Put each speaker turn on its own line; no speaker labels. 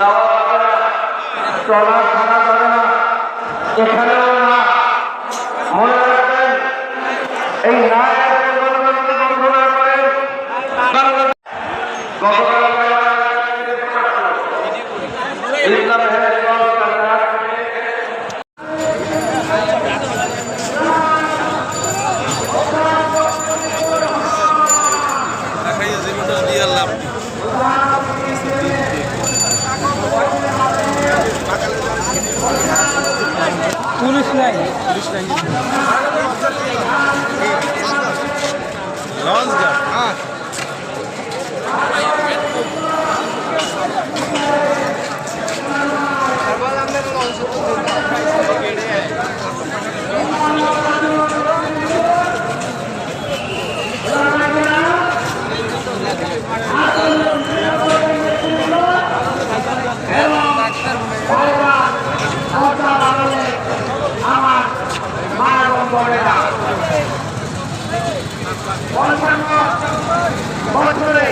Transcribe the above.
যাওয়া যাবে না, চলা থাকা যাবে না, এখানেও না। মনে রাখবেন, এই নায়ের পরিকল্পনাকে বন্ধ না করেন
পুলিশ নাই
লঞ্চ ঘাট হ্যাঁ
আমার মা এবং বোনেরা 55 বছরে